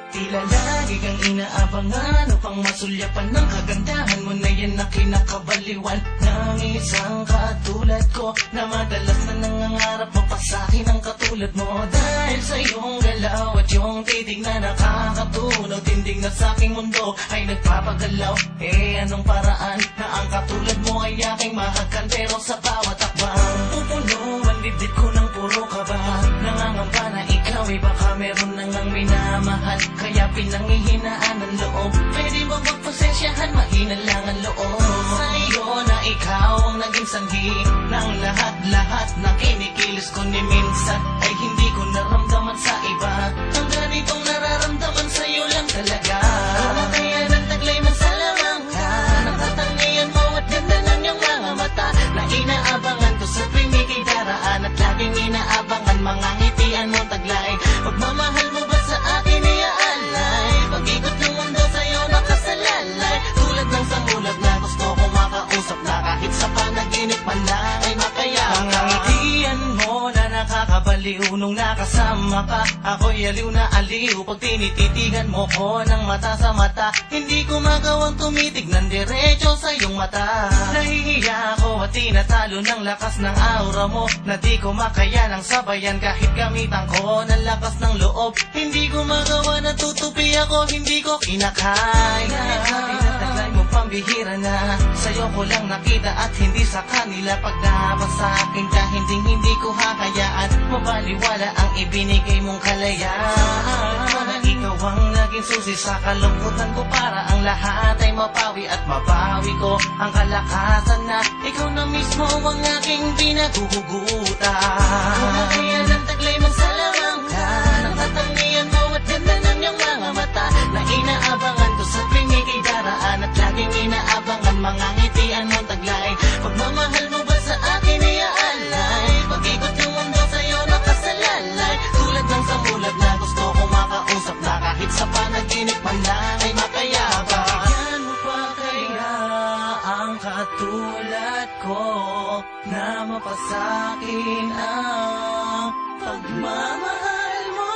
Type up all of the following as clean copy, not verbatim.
Tila lagi kang inaabangan upang masulyapan ng kagandahan mo na yan na kinakabaliwan ng isang katulad ko na madalas na nangangarap mapasakin ang katulad mo. Dahil sa iyong galaw at iyong titig na nakakatunaw, tindig na sa aking mundo ay nagpapagalaw. Anong paraan na ang katulad mo ay aking mahagkantero sa bawat akbang? Pupuno ang dibdib ko ng puro kaba, nangangamba na ikaw ay baka meron nang minamahal, kaya pinangihinaan ang loob. Pwede mo magpasensyahan, mahina lang ang loob. Sa iyo na ikaw ang naging sanhi ng lahat-lahat na kinikilos ko ni minsan ay hindi ko naramdaman sa iba. Ang ganitong nararamdaman sa iyo lang talaga. Kaya ng taglay mo sa lamang ka, nakatangian mo at ganda ng iyong mga mata na inaabangan ko sa tuwing ika'y daraan at laging inaabangan mga ngitian mo taglay. Pagmamahal mo ba sa akin iaalay? Pag-ikot ng mundo sa'yo nakasalalay, tulad ng samulat na gusto kong makausap na kahit sa panaginip man lang ay makayakan. Mga ngitian mo na nakakabaliw nung nakasama ka, ako'y aliw na aliw pag tinititigan mo ko ng mata sa mata. Hindi ko magawang tumitig ng diretso sa iyong mata. Nahihiya ako at tinatalo ng lakas ng aura mo na di ko makaya ng sabayan kahit gamitan ko ng lakas ng loob. Hindi ko magawa na tutupi ako, hindi ko kinakaya. Tinataglay mo pambihira na, sa'yo ko lang nakita at hindi sa kanila. Pag nahabas sa akin ka, hindi ko hakayaan mabaliwala ang ibinigay mong kalayaan. Na ikaw ang naging susi sa kalungkutan ko para ang lahat ay mapawi at mabawi ko ang kalakasan na ikaw na mismo ang aking pinaguhugutan. Kaya ng taglay mong sa lamang ka, nang katangian mo at ganda ng iyong mga mata na inaabangan ko sa tuwing ika'y daraan at laging inaabangan mga ngitian mong taglay. Pagmamahal mo ba sa akin iaalay? Pag-ikot ng mundo sa'yo nakasalalay, tulad ng samulat na gusto kong makausap na kahit sa panaginip man lang ay makayaban. Bigyan mo pa kaya ang katulad ko na mapasakin ang pagmamahal mo?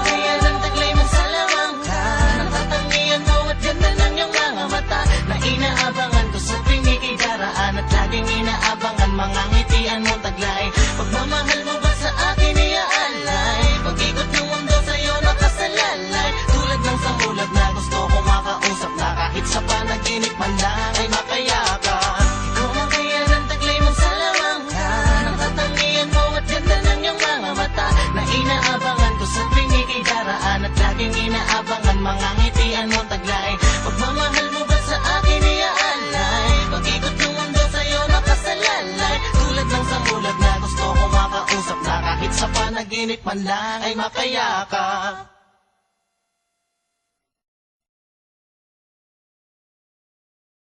Kaya ng taglay mo sa lamang ka, nang katangian mo at ganda ng iyong mga mata na inaabangan ko sa tuwing ika'y daraan at laging inaabangan mga ngitian mo taglay. Pagmamahal mo ba sa akin iaalay? Pag-ikot ng mundo sa'yo nakasalalay, tulad ng samulat na gusto kong makausap na kahit sa panaginip man lang ay makayakan. Ikaw ang kaya ng taglay mo sa lamang ka, nang katangian mo at ganda ng iyong mga mata na inaabangan ko sa tuwing ika'y daraan at laging inaabangan mga ngitian mo taglay. Pagmamahal mo ba sa akin iaalay? Pag-ikot ng mundo sa'yo nakasalalay, tulad ng samulat na gusto kong makausap na kahit sa panaginip man lang ay makayakan.